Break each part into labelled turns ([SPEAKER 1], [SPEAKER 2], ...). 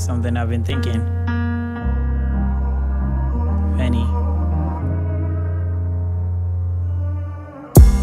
[SPEAKER 1] Something I've been thinking. Penny.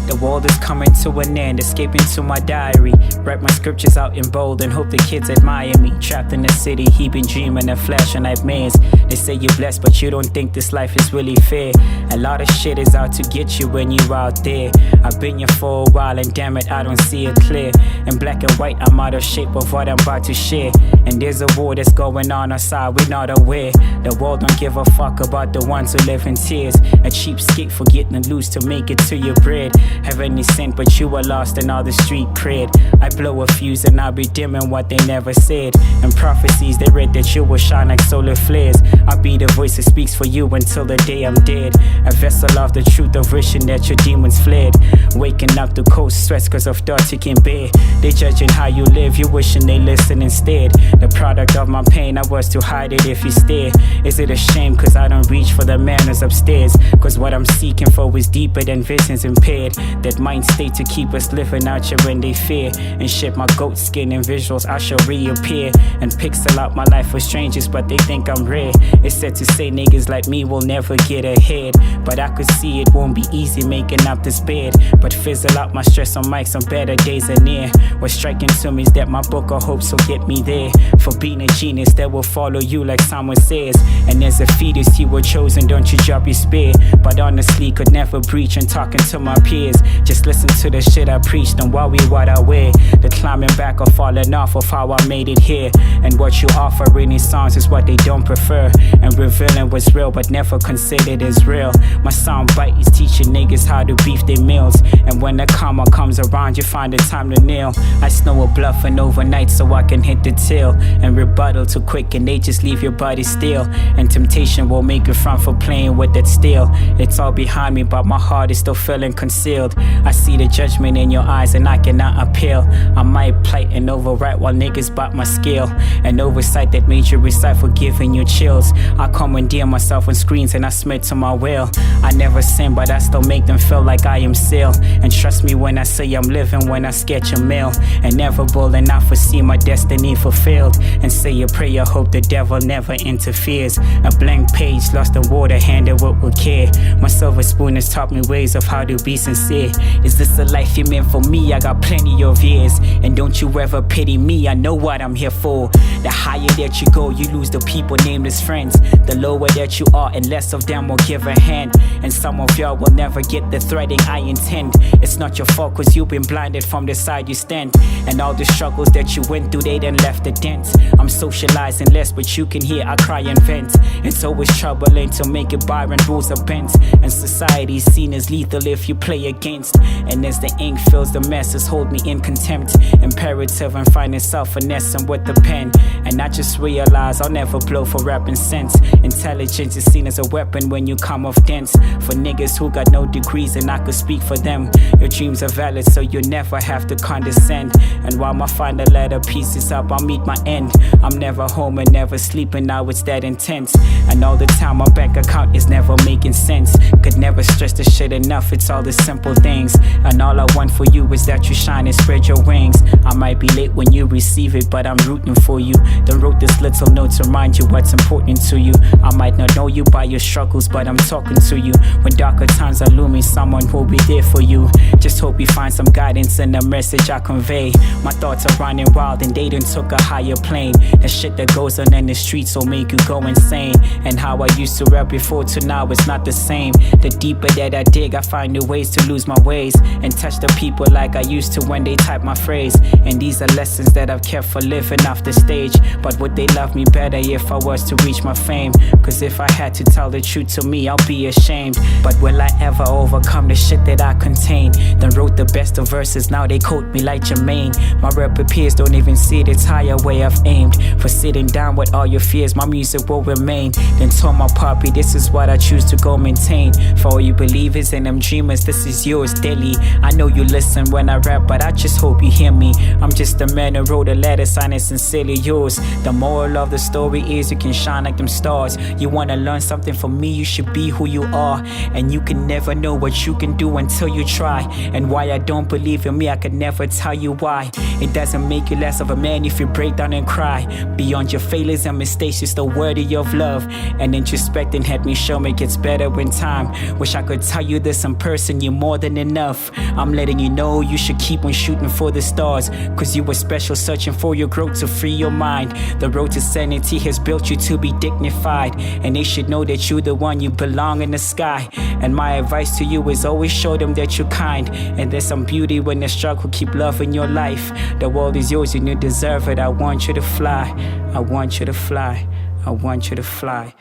[SPEAKER 1] The world is coming to an end, escaping to my diary. Write my scriptures out in bold and hope the kids admire me. Trapped in the city, he been dreaming of flashing nightmares. They say you're blessed, but you don't think this life is really fair. A lot of shit is out to get you when you out there. I've been here for a while and damn it, I don't see it clear. In black and white, I'm out of shape of what I'm about to share. And there's a war that's going on outside, we're not aware. The world don't give a fuck about the ones who live in tears. A cheapskate for getting loose to make it to your bread. Heaven is sent, but you are lost in all the street cred. I blow a fuse and I'll be dimming what they never said. In prophecies they read that you will shine like solar flares. I'll be the voice that speaks for you until the day I'm dead. A vessel of the truth of wishing that your demons fled. Waking up to cold sweats cause of thoughts you can't bear. They judging how you live, you wishing they listen instead. The product of my pain, I was to hide it if you stare. Is it a shame cause I don't reach for the manners upstairs? Cause what I'm seeking for is deeper than visions impaired. That mind state to keep us living out here when they fear. And shit my goat skin and visuals I shall reappear. And pixel out my life for strangers but they think I'm rare. It's said to say niggas like me will never get ahead. But I could see it won't be easy making up this bed. But fizzle out my stress on mic, some better days are near. What's striking to me is that my book of hopes will get me there. For being a genius that will follow you like someone says. And as a fetus you were chosen, don't you drop your spear. But honestly could never breach and talking to my peers. Just listen to the shit I preached and worry what I wear. The climbing back or falling off of how I made it here. And what you offer in these songs is what they don't prefer. And revealing what's real but never considered as real. My sound bite is teaching niggas how to beef their meals. And when the karma comes around you find the time to kneel. I snow a bluffing overnight so I can hit the till. And rebuttal too quick and they just leave your body still. And temptation will make you front for playing with that steel. It's all behind me but my heart is still feeling concealed. I see the judgment in your eyes and I cannot appeal. I might plight and overwrite while niggas bite my skill. An oversight that made you recite for giving you chills. I commandeer myself on screens and I submit to my will. I never sin but I still make them feel like I am still. And trust me when I say I'm living when I sketch a meal. And never bold and I foresee my destiny fulfilled. And say a prayer, hope the devil never interferes. A blank page lost in water, handed what will care. My silver spoon has taught me ways of how to be sincere. Is this a life you meant for me? I got plenty of years. And don't you ever pity me, I know what I'm here for. The higher that you go, you lose the people named as friends. The lower that you are and less of them will give a hand. And some of y'all will never get the threading I intend. It's not your fault cause you've been blinded from the side you stand. And all the struggles that you went through, they done left a dent. I'm socializing less but you can hear I cry and vent. It's always troubling to make it by when rules are bent. And society's seen as lethal if you play against. And as the ink fills the messes, hold me in contempt. Imperative and finding self-finessing with the pen. And I just realize I'll never blow for rapping sense. Intelligence is seen as a weapon when you come off dense. For niggas who got no degrees and I could speak for them. Your dreams are valid so you never have to condescend. And while my final letter piece is up, I'll meet my end. I'm never home and never sleeping, now it's that intense. And all the time my bank account is never making sense. Could never stress the shit enough, it's all the simple things. And all I want for you is that you shine and spread your wings. I might be late when you receive it, but I'm rooting for you. Then wrote this little note to remind you what's important to you. I might not know you by your struggles, but I'm talking to you. When darker times are looming, someone will be there for you. Just hope you find some guidance in the message I convey. My thoughts are running wild and they done took a higher plane. The shit that goes on in the streets will make you go insane. And how I used to rap before to now is not the same. The deeper that I dig, I find new ways to lose my ways. And touch the people like I used to when they type my phrase. And these are lessons that I've kept for living off the stage. But would they love me better if I was to reach my fame? Cause if I had to tell the truth to me, I'll be ashamed. But will I ever overcome the shit that I contain? Then wrote the best of verses, now they quote me like Jermaine. My rap peers don't even see the higher way I've aimed. For sitting down with all your fears, my music will remain. Then told my puppy, this is what I choose to go maintain. For all you believers and them dreamers, this is you. yours daily. I know you listen when I rap, but I just hope you hear me. I'm just a man who wrote a letter, signed it sincerely yours. The moral of the story is you can shine like them stars. You wanna learn something from me, you should be who you are. And you can never know what you can do until you try. And why I don't believe in me, I could never tell you why. It doesn't make you less of a man if you break down and cry. Beyond your failures and mistakes, you're still worthy of love. And introspecting had me show me it gets better in time. Wish I could tell you this in person, you're more than enough. I'm letting you know you should keep on shooting for the stars, cause you were special, searching for your growth to free your mind. The road to sanity has built you to be dignified, and they should know that you're the one, you belong in the sky. And my advice to you is always show them that you're kind, and there's some beauty when they struggle, keep loving your life. The world is yours and you deserve it. I want you to fly, I want you to fly, I want you to fly.